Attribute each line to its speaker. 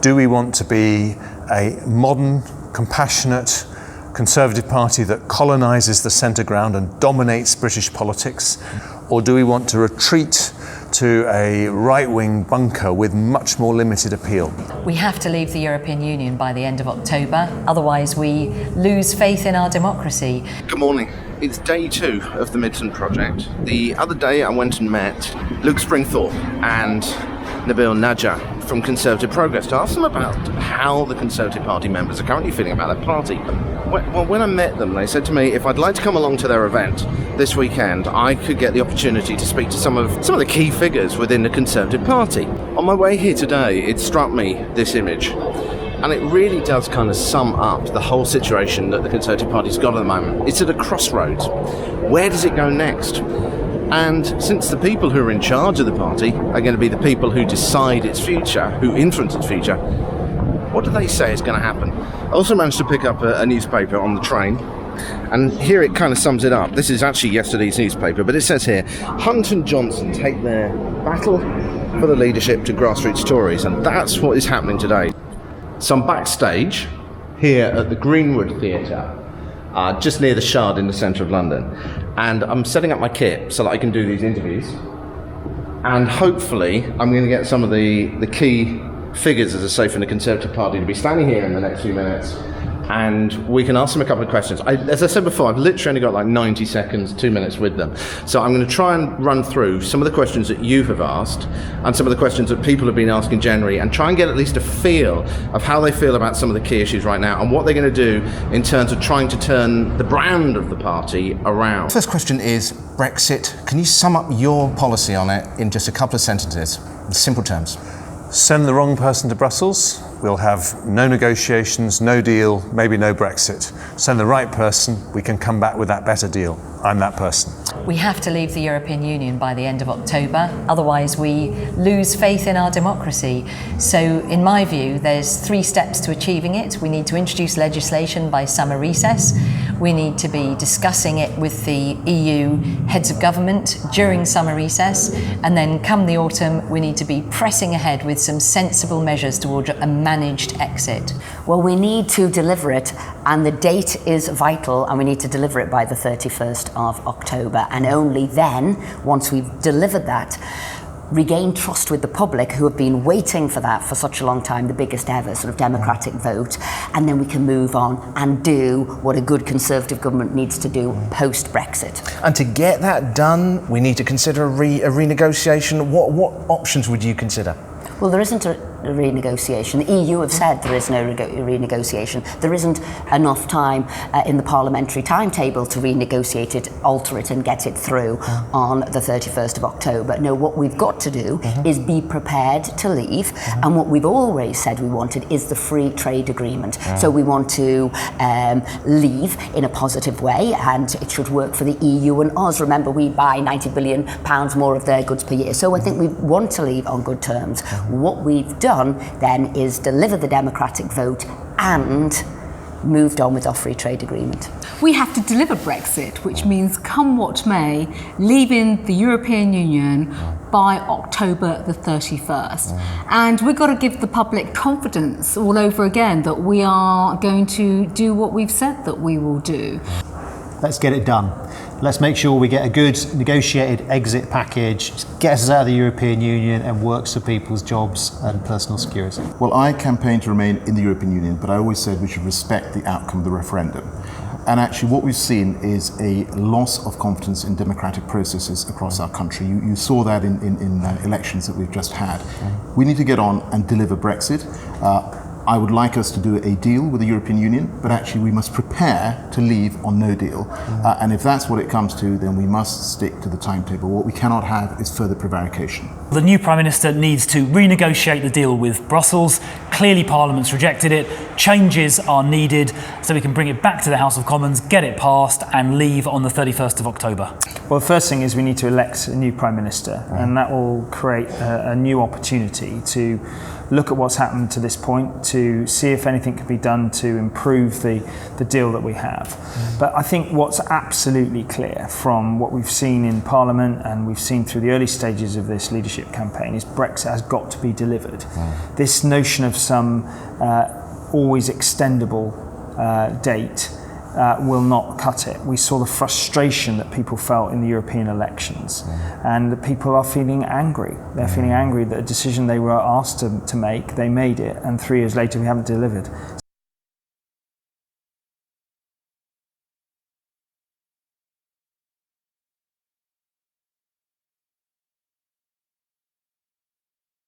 Speaker 1: Do we want to be a modern, compassionate, Conservative Party that colonises the centre ground and dominates British politics? Or do we want to retreat to a right-wing bunker with much more limited appeal?
Speaker 2: We have to leave the European Union by the end of October, otherwise we lose faith in our democracy.
Speaker 3: Good morning. It's day 2 of the Midland Project. The other day I went and met Luke Springthorpe and Nabil Najjar from Conservative Progress to ask them about how the Conservative Party members are currently feeling about their party. When I met them, they said to me if I'd like to come along to their event this weekend, I could get the opportunity to speak to some of the key figures within the Conservative Party. On my way here today, it struck me, this image, and it really does kind of sum up the whole situation that the Conservative Party's got at the moment. It's at a crossroads. Where does it go next? And since the people who are in charge of the party are going to be the people who decide its future, who influence its future, what do they say is going to happen? I also managed to pick up a newspaper on the train, and here it kind of sums it up. This is actually yesterday's newspaper, but it says here, Hunt and Johnson take their battle for the leadership to grassroots Tories, and that's what is happening today. So I'm backstage here at the Greenwood Theatre, just near the Shard in the centre of London, and I'm setting up my kit so that I can do these interviews, and hopefully I'm going to get some of the key figures, as I say, from the Conservative Party to be standing here in the next few minutes, and we can ask them a couple of questions. As I said before, I've literally only got like 90 seconds, 2 minutes with them. So I'm going to try and run through some of the questions that you have asked and some of the questions that people have been asking generally, and try and get at least a feel of how they feel about some of the key issues right now and what they're going to do in terms of trying to turn the brand of the party around.
Speaker 4: First question is Brexit. Can you sum up your policy on it in just a couple of sentences, in simple terms?
Speaker 1: Send the wrong person to Brussels, we'll have no negotiations, no deal, maybe no Brexit. Send the right person, we can come back with that better deal. I'm that person.
Speaker 2: We have to leave the European Union by the end of October, otherwise we lose faith in our democracy. So in my view, there's 3 steps to achieving it. We need to introduce legislation by summer recess. We need to be discussing it with the EU heads of government during summer recess, and then come the autumn we need to be pressing ahead with some sensible measures towards a managed exit.
Speaker 5: Well, we need to deliver it, and the date is vital, and we need to deliver it by the 31st of October, and only then, once we've delivered that, regain trust with the public who have been waiting for that for such a long time, the biggest ever sort of democratic vote, and then we can move on and do what a good Conservative government needs to do post-Brexit.
Speaker 4: And to get that done, we need to consider a renegotiation. What options would you consider?
Speaker 5: Well, there isn't a renegotiation. The EU have said there is no renegotiation. There isn't enough time in the parliamentary timetable to renegotiate it, alter it and get it through on the 31st of October. No, what we've got to do is be prepared to leave, and what we've always said we wanted is the free trade agreement. So we want to leave in a positive way, and it should work for the EU and us. Remember, we buy £90 billion more of their goods per year. So I think we want to leave on good terms. What we've done then is deliver the democratic vote and moved on with our free trade agreement.
Speaker 6: We have to deliver Brexit, which means come what may, leaving the European Union by October the 31st. And we've got to give the public confidence all over again that we are going to do what we've said that we will do.
Speaker 7: Let's get it done. Let's make sure we get a good negotiated exit package, gets us out of the European Union and works for people's jobs and personal security.
Speaker 8: Well, I campaigned to remain in the European Union, but I always said we should respect the outcome of the referendum. And actually what we've seen is a loss of confidence in democratic processes across our country. You saw that in elections that we've just had. We need to get on and deliver Brexit. I would like us to do a deal with the European Union, but actually we must prepare to leave on no deal. And if that's what it comes to, then we must stick to the timetable. What we cannot have is further prevarication.
Speaker 9: The new Prime Minister needs to renegotiate the deal with Brussels. Clearly Parliament's rejected it. Changes are needed so we can bring it back to the House of Commons, get it passed and leave on the 31st of October.
Speaker 10: Well, the first thing is we need to elect a new Prime Minister, and that will create a new opportunity to look at what's happened to this point, to see if anything can be done to improve the deal that we have. But I think what's absolutely clear from what we've seen in Parliament and we've seen through the early stages of this leadership campaign is Brexit has got to be delivered. This notion of some always extendable date will not cut it. We saw the frustration that people felt in the European elections, and the people are feeling angry. They're feeling angry that a decision they were asked to make, they made it, and 3 years later we haven't delivered.